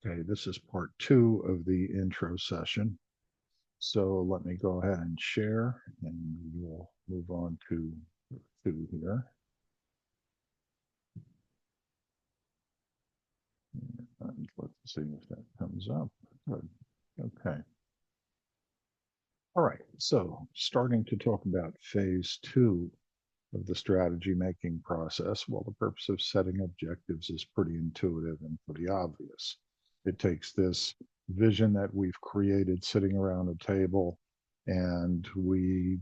Okay, this is part two of the intro session. So let me go ahead and share and we'll move on to two here. And let's see if that comes up. Good. Okay. All right. So starting to talk about phase two of the strategy making process, well, the purpose of setting objectives is pretty intuitive and pretty obvious. It takes this vision that we've created sitting around a table and we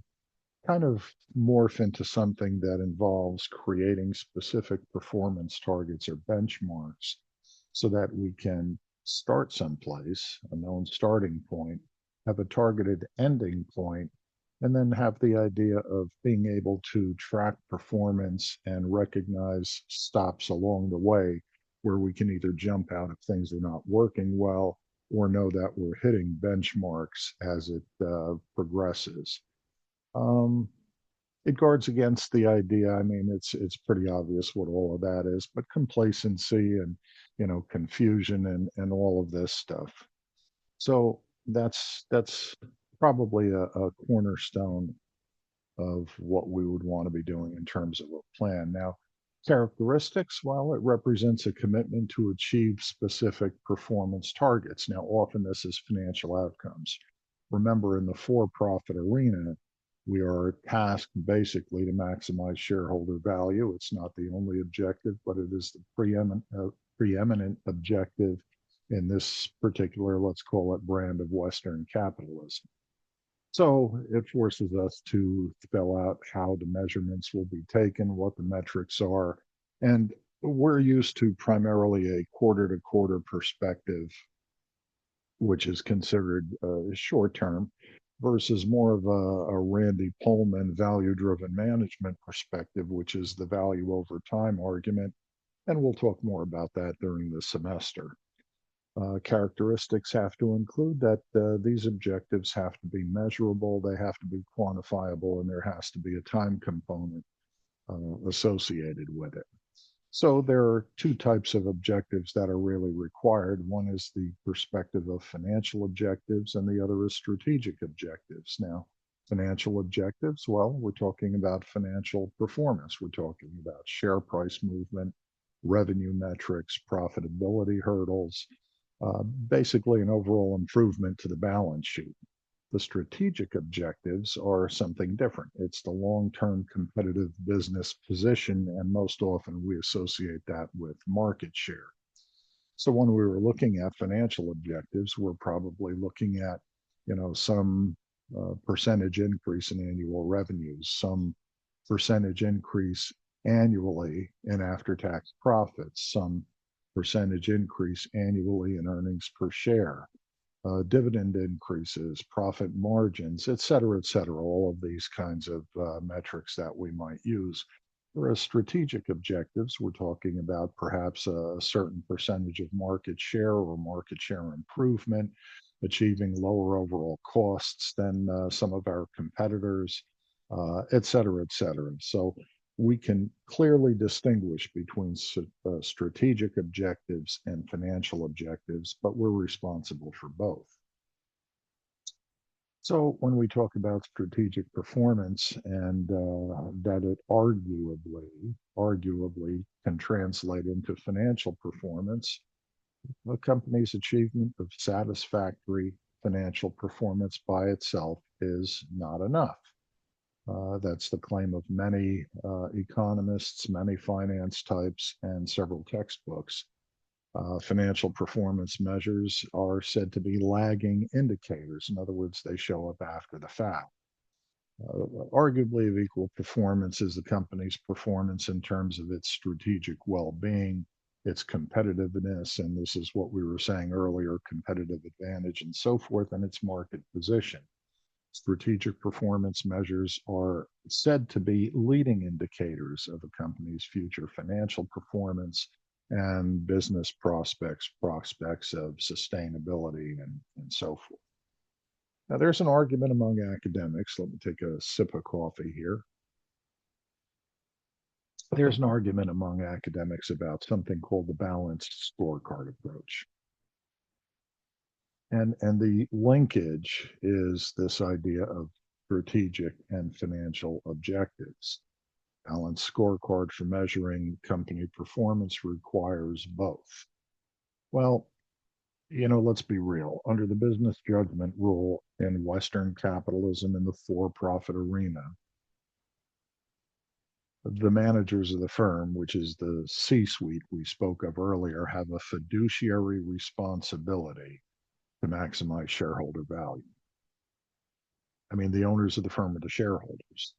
kind of morph into something that involves creating specific performance targets or benchmarks so that we can start someplace, a known starting point, have a targeted ending point, and then have the idea of being able to track performance and recognize stops along the way where we can either jump out if things are not working well or know that we're hitting benchmarks as it progresses. Um, it guards against the idea. I mean, it's pretty obvious what all of that is, but complacency and confusion and all of this stuff. So that's probably a cornerstone of what we would want to be doing in terms of a plan. Now, characteristics, well, it represents a commitment to achieve specific performance targets. Now, often this is financial outcomes. Remember, in the for-profit arena, we are tasked basically to maximize shareholder value. It's not the only objective, but it is the preeminent objective in this particular, let's call it, brand of Western capitalism. So it forces us to spell out how the measurements will be taken, what the metrics are. And we're used to primarily a quarter to quarter perspective, which is considered short term, versus more of a Randy Pullman value driven management perspective, which is the value over time argument. And we'll talk more about that during the semester. Characteristics have to include that these objectives have to be measurable, they have to be quantifiable, and there has to be a time component associated with it. So there are two types of objectives that are really required. One is the perspective of financial objectives, and the other is strategic objectives. Now, financial objectives, well, we're talking about financial performance. We're talking about share price movement, revenue metrics, profitability hurdles, basically an overall improvement to the balance sheet. The strategic objectives are something different. It's the long-term competitive business position, and most often we associate that with market share. So when we were looking at financial objectives, we're probably looking at, some percentage increase in annual revenues, some percentage increase annually in after-tax profits, some percentage increase annually in earnings per share, dividend increases, profit margins, et cetera, all of these kinds of metrics that we might use. Whereas strategic objectives, we're talking about perhaps a certain percentage of market share or market share improvement, achieving lower overall costs than some of our competitors, et cetera, et cetera. So we can clearly distinguish between strategic objectives and financial objectives, but we're responsible for both. So when we talk about strategic performance and that it arguably can translate into financial performance, a company's achievement of satisfactory financial performance by itself is not enough. That's the claim of many economists, many finance types, and several textbooks. Financial performance measures are said to be lagging indicators. In other words, they show up after the fact. Arguably of equal performance is the company's performance in terms of its strategic well-being, its competitiveness, and this is what we were saying earlier, competitive advantage and so forth, and its market position. Strategic performance measures are said to be leading indicators of a company's future financial performance and business prospects of sustainability and so forth. Now, there's an argument among academics. Let me take a sip of coffee here. There's an argument among academics about something called the balanced scorecard approach. And the linkage is this idea of strategic and financial objectives. Balanced scorecard for measuring company performance requires both. Well, let's be real. Under the business judgment rule in Western capitalism in the for-profit arena, the managers of the firm, which is the C-suite we spoke of earlier, have a fiduciary responsibility to maximize shareholder value. I mean, the owners of the firm are the shareholders.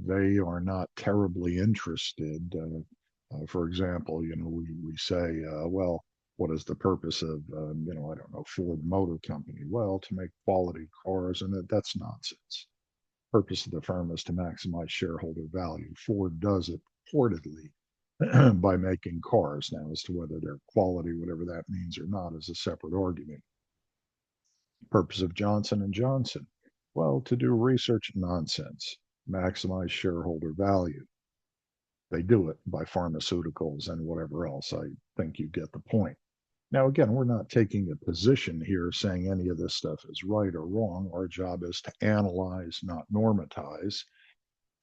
They are not terribly interested. For example, we say, well, what is the purpose of, I don't know, Ford Motor Company? Well, to make quality cars, and that's nonsense. Purpose of the firm is to maximize shareholder value. Ford does it purportedly by making cars. Now, as to whether they're quality, whatever that means or not, is a separate argument. Purpose of Johnson and Johnson? Well, to do research. Nonsense. Maximize shareholder value. They do it by pharmaceuticals and whatever else. I think you get the point. Now, again, we're not taking a position here saying any of this stuff is right or wrong. Our job is to analyze, not normatize.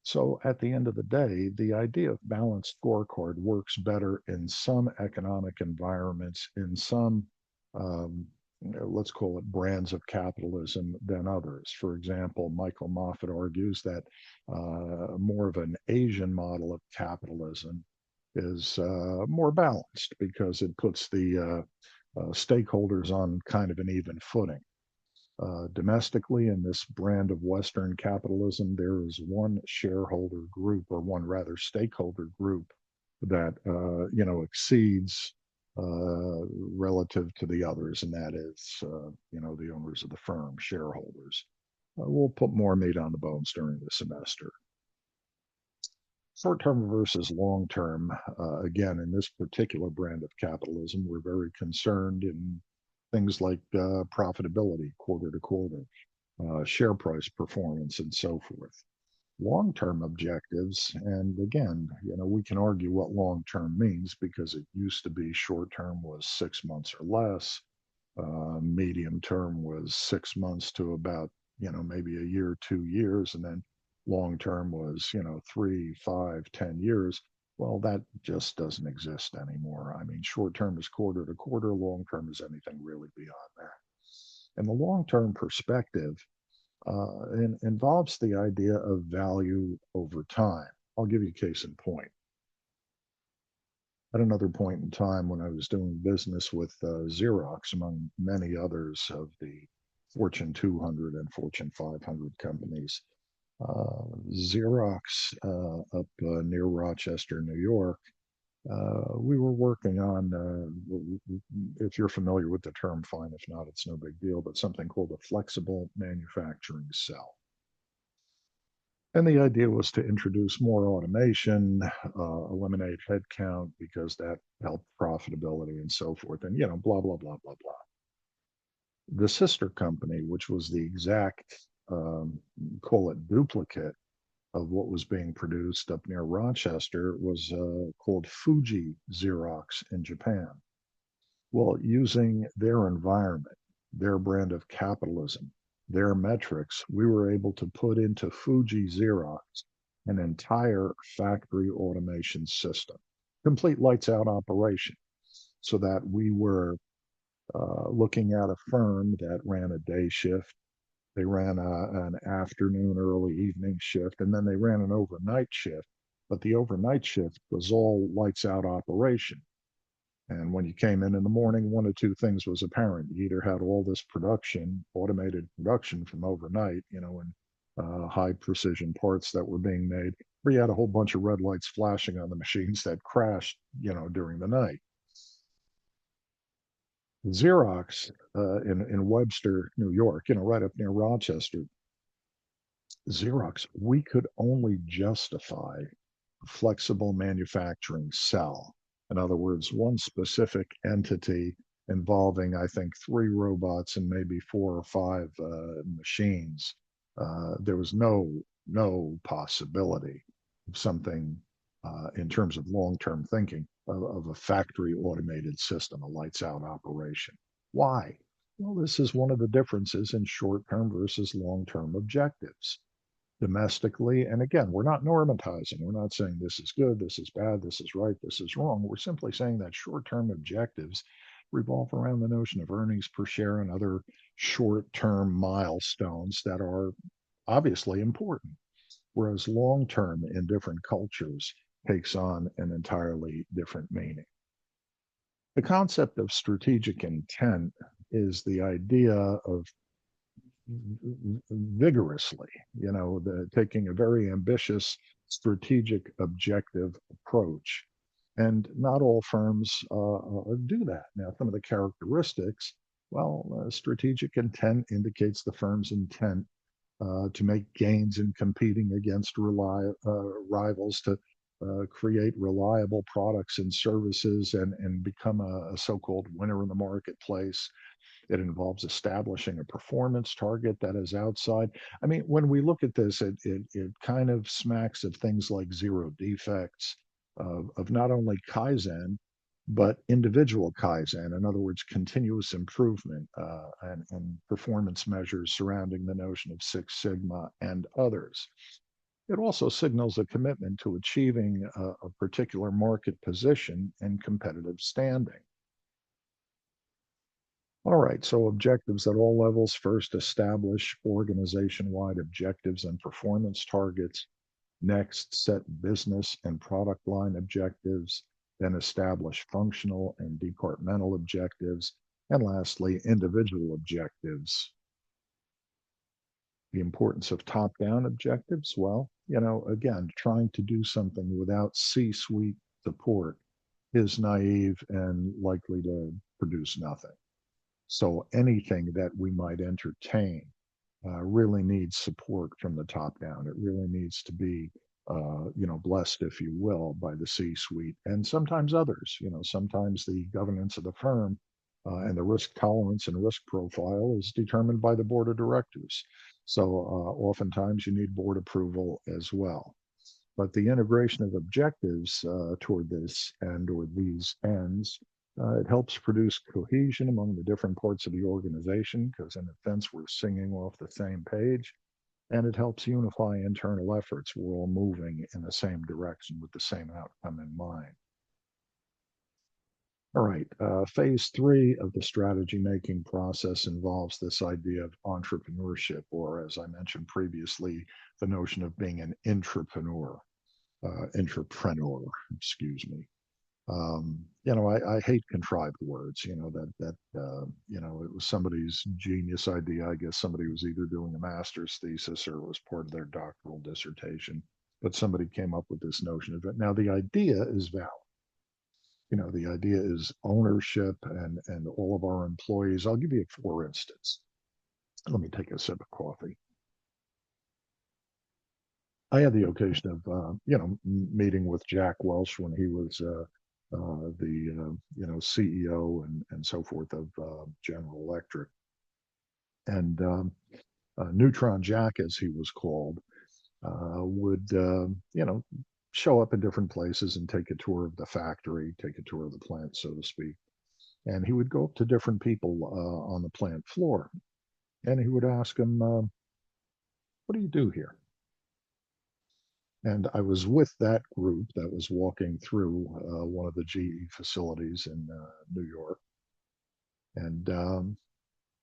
So at the end of the day, the idea of balanced scorecard works better in some economic environments, in some, let's call it brands of capitalism than others. For example, Michael Moffat argues that more of an Asian model of capitalism is more balanced because it puts the stakeholders on kind of an even footing. Domestically, in this brand of Western capitalism, there is one shareholder group, or one rather stakeholder group, that exceeds relative to the others, and that is the owners of the firm, shareholders. We'll put more meat on the bones during the semester. Short-term versus long-term. Again, in this particular brand of capitalism, we're very concerned in things like profitability, quarter to quarter, share price performance, and so forth. Long-term objectives, and again, we can argue what long-term means because it used to be short-term was 6 months or less, medium-term was 6 months to about, maybe a year, 2 years, and then long-term was, 3, 5, 10 years. Well, that just doesn't exist anymore. I mean, short term is quarter to quarter, long term is anything really beyond that. And the long term perspective involves the idea of value over time. I'll give you a case in point. At another point in time, when I was doing business with Xerox, among many others of the Fortune 200 and Fortune 500 companies, Xerox up near Rochester, New York, we were working on, if you're familiar with the term, fine. If not, it's no big deal, but something called a flexible manufacturing cell. And the idea was to introduce more automation, eliminate headcount because that helped profitability and so forth, and, blah, blah, blah, blah, blah. The sister company, which was the exact, call it duplicate of what was being produced up near Rochester, was called Fuji Xerox in Japan. Well, using their environment, their brand of capitalism, their metrics, we were able to put into Fuji Xerox an entire factory automation system, complete lights out operation, so that we were looking at a firm that ran a day shift. They ran an afternoon, early evening shift, and then they ran an overnight shift. But the overnight shift was all lights out operation. And when you came in the morning, one of two things was apparent. You either had all this production, automated production from overnight, and high precision parts that were being made, or you had a whole bunch of red lights flashing on the machines that crashed, during the night. Xerox in Webster, New York, right up near Rochester, Xerox, we could only justify a flexible manufacturing cell. In other words, one specific entity involving, I think, 3 robots and maybe 4 or 5 machines. There was no possibility of something in terms of long-term thinking of a factory automated system, a lights out operation. Why? Well, this is one of the differences in short-term versus long-term objectives. Domestically, and again, we're not normatizing. We're not saying this is good, this is bad, this is right, this is wrong. We're simply saying that short-term objectives revolve around the notion of earnings per share and other short-term milestones that are obviously important, whereas long-term in different cultures takes on an entirely different meaning. The concept of strategic intent is the idea of vigorously, taking a very ambitious strategic objective approach. And not all firms do that. Now, some of the characteristics, well, strategic intent indicates the firm's intent to make gains in competing against rivals, to create reliable products and services and become a so-called winner in the marketplace. It involves establishing a performance target that is outside. I mean, when we look at this, it kind of smacks of things like zero defects, of not only Kaizen, but individual Kaizen. In other words, continuous improvement and performance measures surrounding the notion of Six Sigma and others. It also signals a commitment to achieving a particular market position and competitive standing. All right, so objectives at all levels. First, establish organization-wide objectives and performance targets. Next, set business and product line objectives. Then establish functional and departmental objectives. And lastly, individual objectives. The importance of top-down objectives. Well, again, trying to do something without C-suite support is naive and likely to produce nothing. So anything that we might entertain really needs support from the top down. It really needs to be, blessed, if you will, by the C-suite and sometimes others. Sometimes the governance of the firm and the risk tolerance and risk profile is determined by the board of directors. So oftentimes you need board approval as well. But the integration of objectives toward this and or these ends, it helps produce cohesion among the different parts of the organization because in a sense we're singing off the same page, and it helps unify internal efforts. We're all moving in the same direction with the same outcome in mind. All right, phase 3 of the strategy making process involves this idea of entrepreneurship, or as I mentioned previously, the notion of being an entrepreneur, excuse me. I hate contrived words, it was somebody's genius idea. I guess somebody was either doing a master's thesis or it was part of their doctoral dissertation, but somebody came up with this notion of it. Now, the idea is valid. The idea is ownership and all of our employees. I'll give you a for instance. Let me take a sip of coffee. I had the occasion of, meeting with Jack Welch when he was the CEO and so forth of General Electric, and Neutron Jack, as he was called, would show up in different places and take a tour of the factory, take a tour of the plant, so to speak. And he would go up to different people on the plant floor, and he would ask them, "What do you do here?" And I was with that group that was walking through one of the GE facilities in New York. And,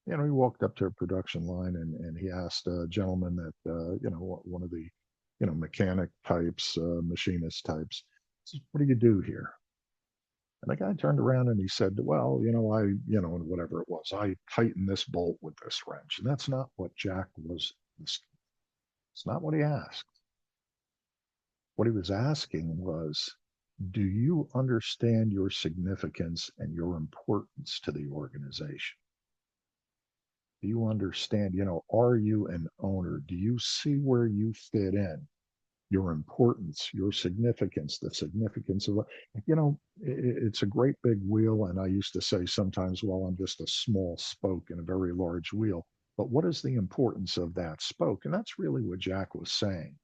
he walked up to a production line and he asked a gentleman that, one of the, mechanic types, machinist types, says, "What do you do here?" And the guy turned around and he said, "Well, whatever it was, I tighten this bolt with this wrench." And that's not what Jack was, it's not what he asked. What he was asking was, do you understand your significance and your importance to the organization? Do you understand, are you an owner? Do you see where you fit in? Your importance, your significance, the significance of, it's a great big wheel. And I used to say sometimes, well, I'm just a small spoke in a very large wheel. But what is the importance of that spoke? And that's really what Jack was saying.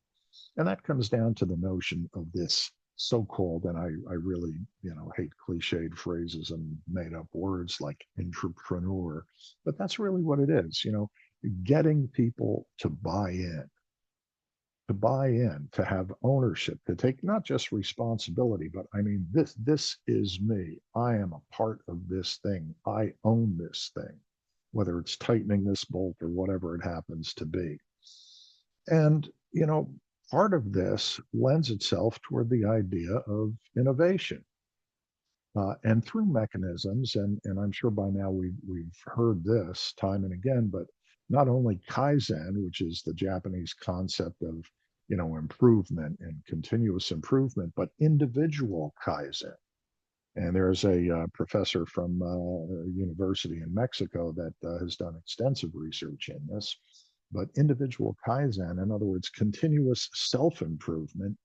And that comes down to the notion of this so-called, and I really, hate cliched phrases and made up words like entrepreneur, but that's really what it is, getting people to buy in, to have ownership, to take not just responsibility, but I mean, this is me. I am a part of this thing. I own this thing, whether it's tightening this bolt or whatever it happens to be. And, part of this lends itself toward the idea of innovation. And through mechanisms, and I'm sure by now we've heard this time and again, but not only Kaizen, which is the Japanese concept of, improvement and continuous improvement, but individual Kaizen. And there's a professor from a university in Mexico that has done extensive research in this. But individual Kaizen, in other words, continuous self improvement,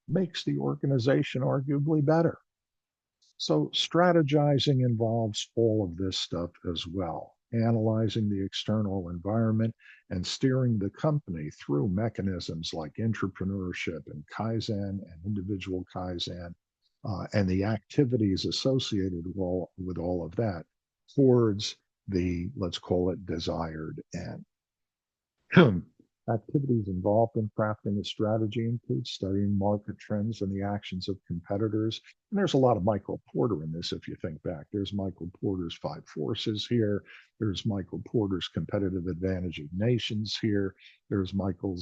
makes the organization arguably better. So strategizing involves all of this stuff as well, analyzing the external environment and steering the company through mechanisms like entrepreneurship and Kaizen and individual Kaizen, and the activities associated with all of that towards the, let's call it, desired end. Activities involved in crafting a strategy include studying market trends and the actions of competitors. And there's a lot of Michael Porter in this, if you think back. There's Michael Porter's five forces here. There's Michael Porter's competitive advantage of nations here. There's Michael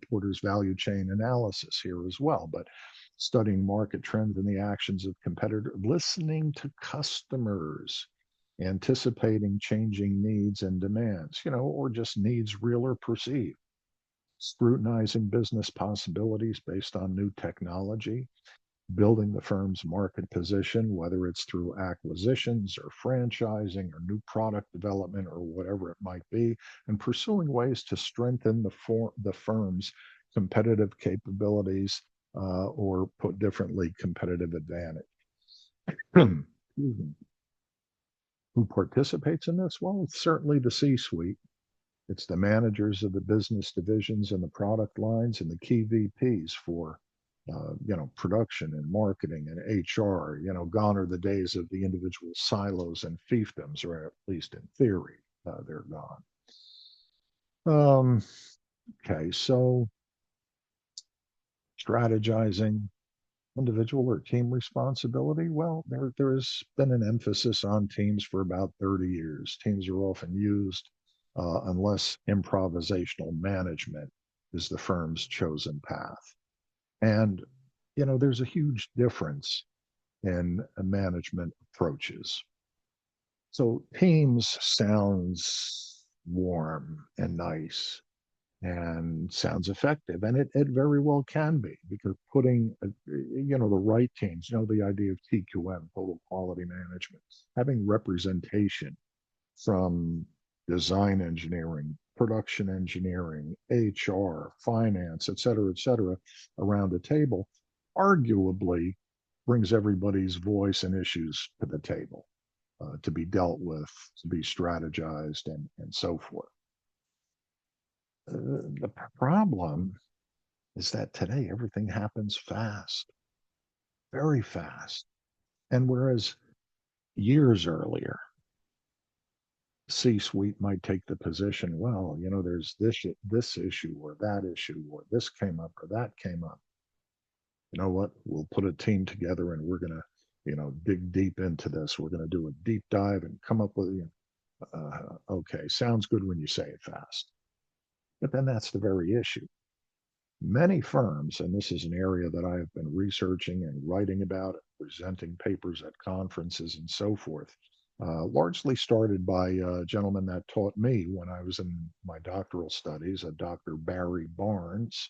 Porter's value chain analysis here as well. But studying market trends and the actions of competitors, listening to customers, anticipating changing needs and demands, or just needs real or perceived, scrutinizing business possibilities based on new technology, building the firm's market position, whether it's through acquisitions or franchising or new product development or whatever it might be, and pursuing ways to strengthen the firm's competitive capabilities, or put differently, competitive advantage. Excuse me. Who participates in this? Well, it's certainly the C-suite. It's the managers of the business divisions and the product lines and the key VPs for, production and marketing and HR. Gone are the days of the individual silos and fiefdoms, or at least in theory, they're gone. Okay, so strategizing, individual or team responsibility? Well, there has been an emphasis on teams for about 30 years. Teams are often used unless improvisational management is the firm's chosen path. And, there's a huge difference in management approaches. So teams sounds warm and nice and sounds effective, and it very well can be, because putting the right teams, the idea of TQM, total quality management, having representation from design engineering, production engineering, HR, finance, et cetera, around the table, arguably brings everybody's voice and issues to the table, to be dealt with, to be strategized, and so forth. The problem is that today everything happens fast, very fast. And whereas years earlier, C-suite might take the position, well, there's this issue or that issue, or this came up or that came up. You know what? We'll put a team together and we're going to, dig deep into this. We're going to do a deep dive and come up with, okay, sounds good when you say it fast. But then that's the very issue. Many firms, and this is an area that I have been researching and writing about, presenting papers at conferences and so forth, largely started by a gentleman that taught me when I was in my doctoral studies, a Dr. Barry Barnes,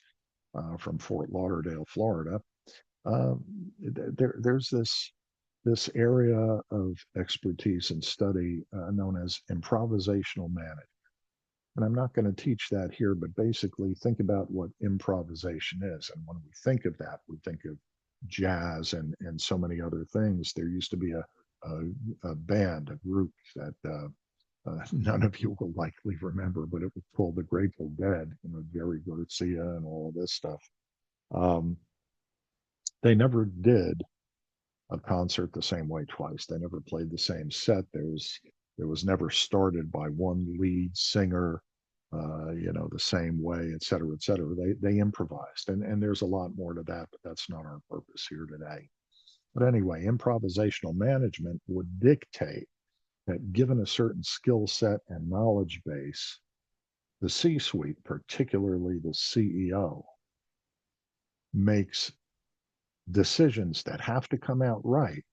from Fort Lauderdale, Florida. There's this area of expertise and study known as improvisational management. And I'm not going to teach that here, but basically think about what improvisation is. And when we think of that, we think of jazz and so many other things. There used to be a band, a group that none of you will likely remember, but it was called the Grateful Dead, Jerry Garcia and all of this stuff. They never did a concert the same way twice. They never played the same set. There was never started by one lead singer, the same way, et cetera, et cetera. They improvised, and there's a lot more to that, but that's not our purpose here today. But anyway, improvisational management would dictate that given a certain skill set and knowledge base, the C-suite, particularly the CEO, makes decisions that have to come out right,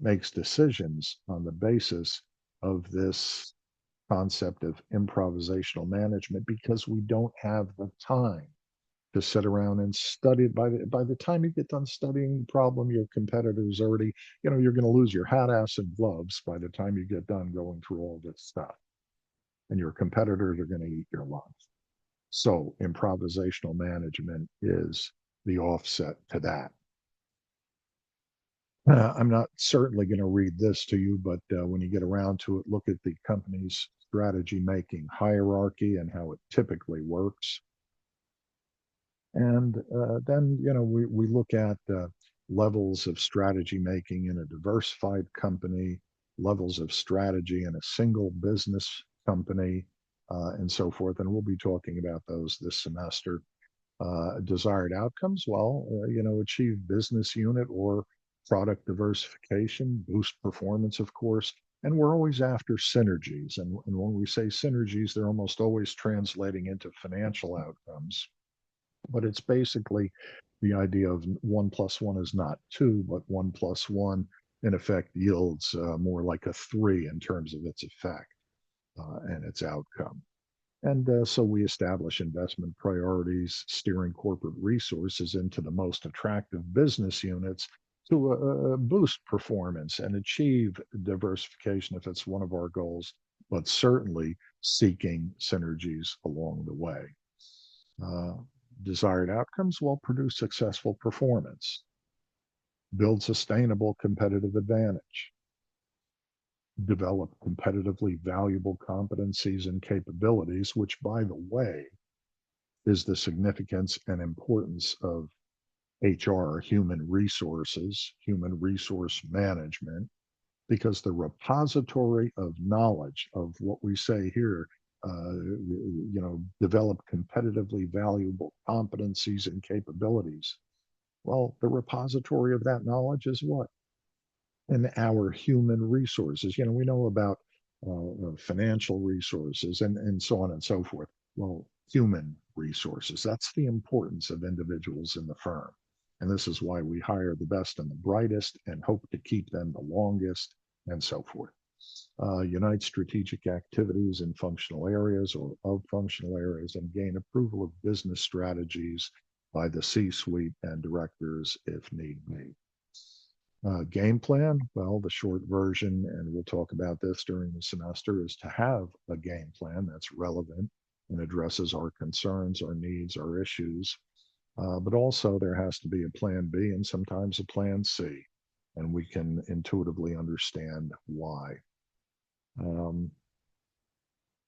makes decisions on the basis of this concept of improvisational management because we don't have the time to sit around and study it. By the time you get done studying the problem, your competitors already, you're going to lose your hat, ass, and gloves by the time you get done going through all this stuff. And your competitors are going to eat your lunch. So improvisational management is the offset to that. I'm not certainly going to read this to you, but when you get around to it, look at the company's strategy making hierarchy and how it typically works. And then, we look at levels of strategy making in a diversified company, levels of strategy in a single business company, and so forth. And we'll be talking about those this semester. Desired outcomes, well, achieve business unit or product diversification, boost performance, of course. And we're always after synergies. And when we say synergies, they're almost always translating into financial outcomes. But it's basically the idea of 1+1 is not 2, but 1+1 in effect yields more like a 3 in terms of its effect and its outcome. And so we establish investment priorities, steering corporate resources into the most attractive business units to boost performance and achieve diversification if it's one of our goals, but certainly seeking synergies along the way. Desired outcomes will produce successful performance, build sustainable competitive advantage, develop competitively valuable competencies and capabilities, which, by the way, is the significance and importance of HR, human resources, human resource management, because the repository of knowledge of what we say here, develop competitively valuable competencies and capabilities. Well, the repository of that knowledge is what? In our human resources. We know about financial resources and so on and so forth. Well, human resources, that's the importance of individuals in the firm. And this is why we hire the best and the brightest and hope to keep them the longest and so forth. Unite strategic activities in functional areas or of functional areas and gain approval of business strategies by the C-suite and directors if need be. Game plan, well, the short version, and we'll talk about this during the semester, is to have a game plan that's relevant and addresses our concerns, our needs, our issues. But also there has to be a plan B and sometimes a plan C, and we can intuitively understand why.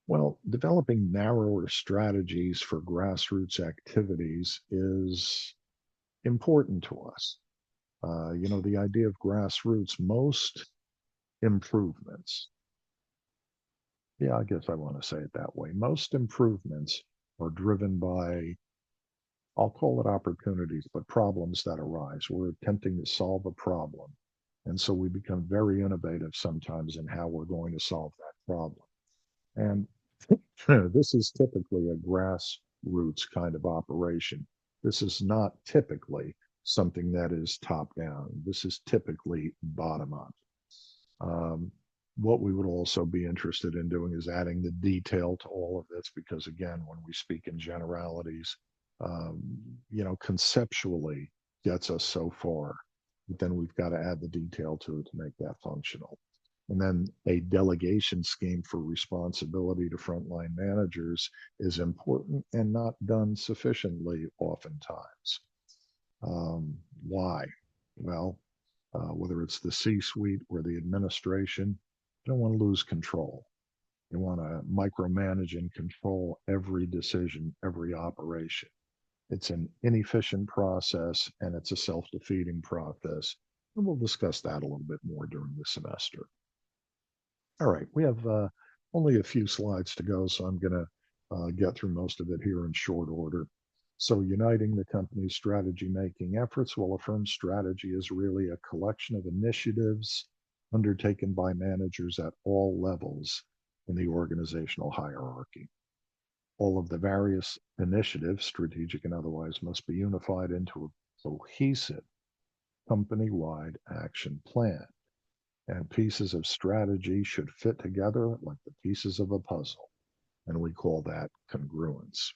Well, developing narrower strategies for grassroots activities is important to us. The idea of grassroots, most improvements, I guess I want to say it that way. Most improvements are driven by, I'll call it opportunities, but problems that arise. We're attempting to solve a problem. And so we become very innovative sometimes in how we're going to solve that problem. And this is typically a grassroots kind of operation. This is not typically something that is top down. This is typically bottom up. What we would also be interested in doing is adding the detail to all of this, because again, when we speak in generalities, conceptually gets us so far, but then we've got to add the detail to it to make that functional. And then a delegation scheme for responsibility to frontline managers is important and not done sufficiently oftentimes. Why? Well, whether it's the C-suite or the administration, you don't want to lose control. You want to micromanage and control every decision, every operation. It's an inefficient process and it's a self-defeating process. And we'll discuss that a little bit more during the semester. All right, we have only a few slides to go, so I'm going to get through most of it here in short order. So uniting the company's strategy making efforts, well, a firm's strategy is really a collection of initiatives undertaken by managers at all levels in the organizational hierarchy. All of the various initiatives, strategic and otherwise, must be unified into a cohesive company-wide action plan. And pieces of strategy should fit together like the pieces of a puzzle. And we call that congruence.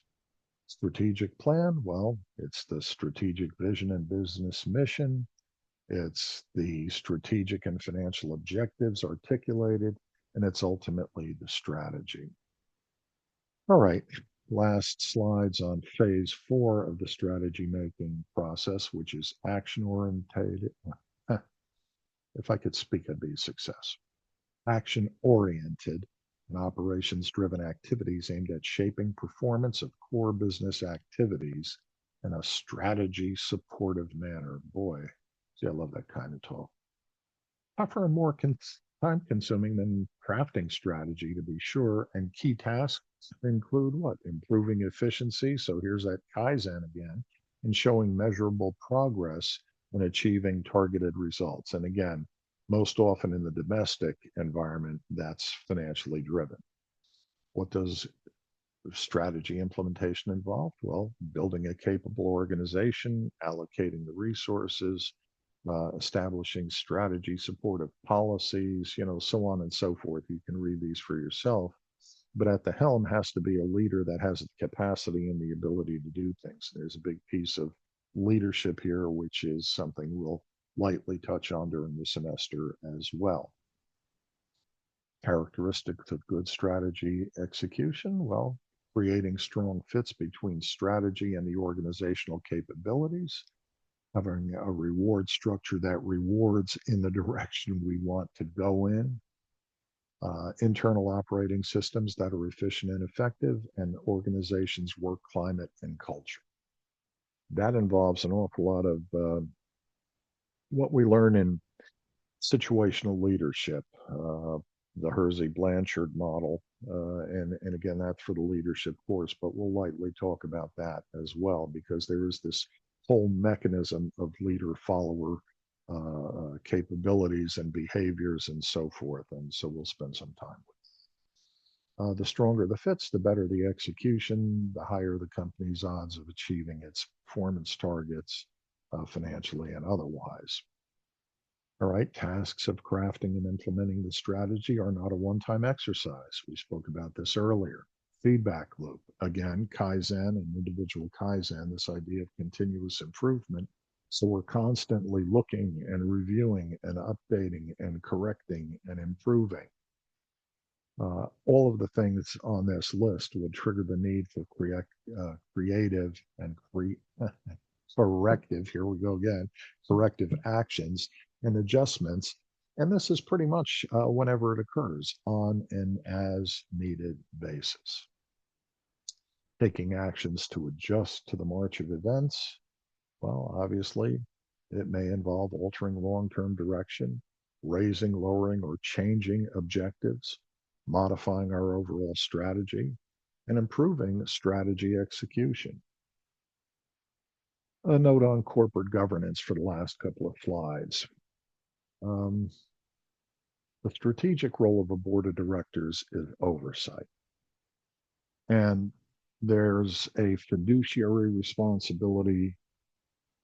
Strategic plan, well, it's the strategic vision and business mission. It's the strategic and financial objectives articulated, and it's ultimately the strategy. All right, last slides on phase 4 of the strategy making process, which is action oriented. If I could speak, I'd be a success. Action oriented and operations driven activities aimed at shaping performance of core business activities in a strategy supportive manner. Boy, see, I love that kind of talk. Tougher and more time consuming than crafting strategy, to be sure. And key tasks include what? Improving efficiency. So here's that Kaizen again, and showing measurable progress in achieving targeted results. And again, most often in the domestic environment, that's financially driven. What does strategy implementation involve? Well, building a capable organization, allocating the resources, establishing strategy supportive policies, so on and so forth. You can read these for yourself. But at the helm has to be a leader that has the capacity and the ability to do things. There's a big piece of leadership here, which is something we'll lightly touch on during the semester as well. Characteristics of good strategy execution, well, creating strong fits between strategy and the organizational capabilities, having a reward structure that rewards in the direction we want to go in, internal operating systems that are efficient and effective, and organizations' work climate and culture. That involves an awful lot of what we learn in situational leadership, the Hersey Blanchard model, and again, that's for the leadership course, but we'll lightly talk about that as well, because there is this whole mechanism of leader-follower capabilities and behaviors and so forth. And so we'll spend some time with it. The stronger the fits, the better the execution, the higher the company's odds of achieving its performance targets financially and otherwise. All right, tasks of crafting and implementing the strategy are not a one-time exercise. We spoke about this earlier. Feedback loop, again, Kaizen and individual Kaizen, this idea of continuous improvement. So we're constantly looking and reviewing and updating and correcting and improving. All of the things on this list would trigger the need for creative and corrective, here we go again, corrective actions and adjustments. And this is pretty much whenever it occurs on an as needed basis. Taking actions to adjust to the march of events. Well, obviously, it may involve altering long-term direction, raising, lowering, or changing objectives, modifying our overall strategy, and improving strategy execution. A note on corporate governance for the last couple of slides. The strategic role of a board of directors is oversight. And there's a fiduciary responsibility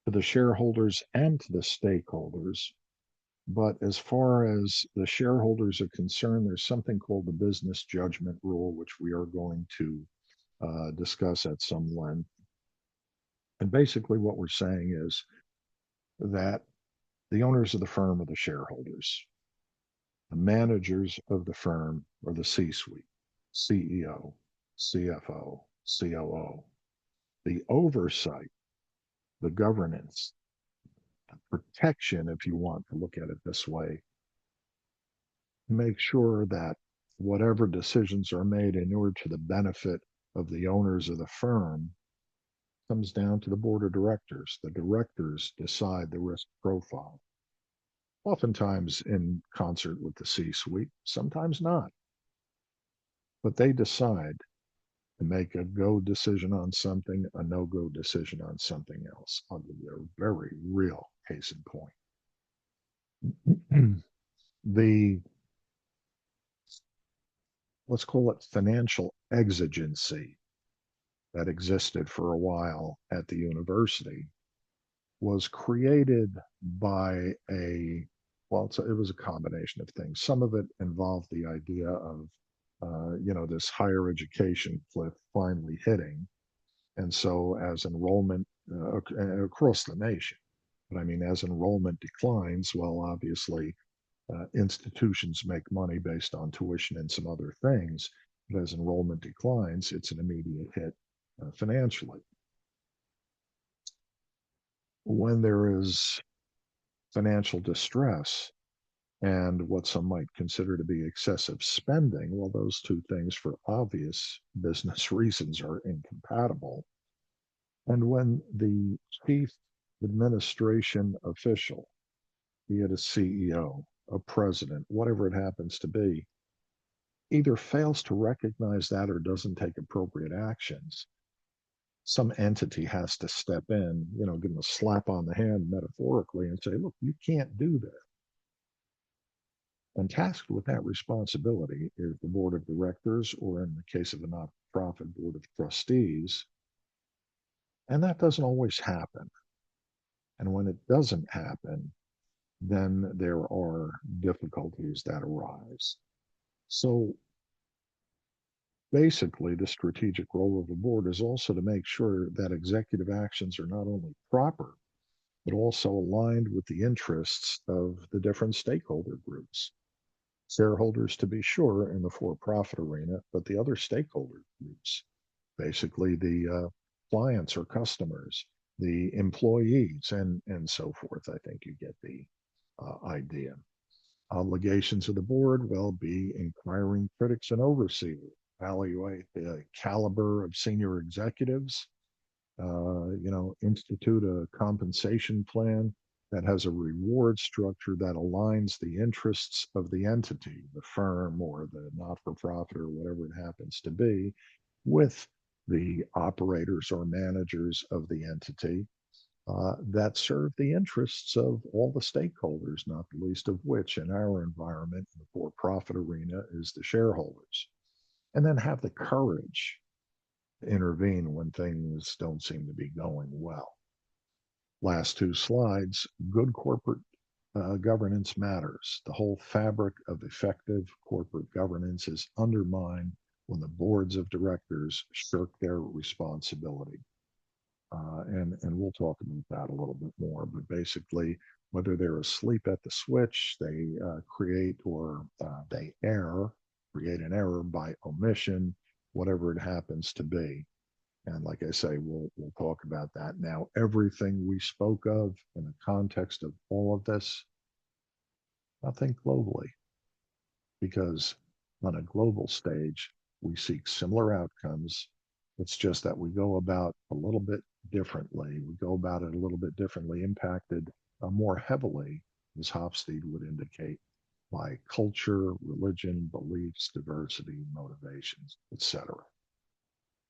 to the shareholders and to the stakeholders. But as far as the shareholders are concerned, there's something called the business judgment rule, which we are going to discuss at some length. And basically what we're saying is that the owners of the firm are the shareholders. The managers of the firm are the C-suite, CEO, CFO, COO. The oversight, the governance, the protection, if you want to look at it this way, make sure that whatever decisions are made in order to the benefit of the owners of the firm comes down to the board of directors. The directors decide the risk profile, oftentimes in concert with the C-suite, sometimes not. But they decide to make a go decision on something, a no-go decision on something else. I'll give you a very real case in point. The, let's call it financial exigency that existed for a while at the university was created by it was a combination of things. Some of it involved the idea of, this higher education cliff finally hitting. And so as enrollment across the nation, but I mean, as enrollment declines, well, obviously, institutions make money based on tuition and some other things. But as enrollment declines, it's an immediate hit financially. When there is financial distress and what some might consider to be excessive spending, well, those two things, for obvious business reasons, are incompatible. And when the chief administration official, be it a CEO, a president, whatever it happens to be, either fails to recognize that or doesn't take appropriate actions, some entity has to step in, give them a slap on the hand metaphorically and say, look, you can't do that. And tasked with that responsibility is the board of directors, or in the case of a not-for-profit, board of trustees. And that doesn't always happen. And when it doesn't happen, then there are difficulties that arise. So basically, the strategic role of the board is also to make sure that executive actions are not only proper, but also aligned with the interests of the different stakeholder groups. Shareholders, to be sure, in the for-profit arena, but the other stakeholder groups, basically the clients or customers, the employees, and so forth. I think you get the idea. Obligations of the board will be inquiring critics and overseers, evaluate the caliber of senior executives, institute a compensation plan that has a reward structure that aligns the interests of the entity, the firm or the not-for-profit or whatever it happens to be, with the operators or managers of the entity that serve the interests of all the stakeholders, not the least of which in our environment, in the for-profit arena, is the shareholders. And then have the courage to intervene when things don't seem to be going well. Last two slides, good corporate governance matters. The whole fabric of effective corporate governance is undermined when the boards of directors shirk their responsibility. And we'll talk about that a little bit more, but basically, whether they're asleep at the switch, they create create an error by omission, whatever it happens to be. And like I say, we'll talk about that. Now, everything we spoke of in the context of all of this, I think globally, because on a global stage, we seek similar outcomes. It's just that we go about a little bit differently. We go about it a little bit differently, impacted more heavily, as Hofstede would indicate, by culture, religion, beliefs, diversity, motivations, etc.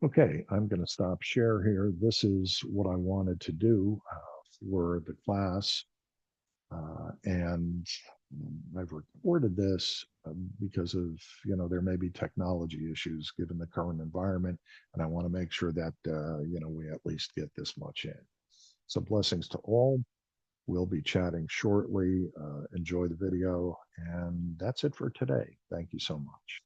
Okay, I'm going to stop share here. This is what I wanted to do for the class. And I've recorded this because of, there may be technology issues given the current environment. And I want to make sure that, we at least get this much in. So blessings to all. We'll be chatting shortly. Enjoy the video. And that's it for today. Thank you so much.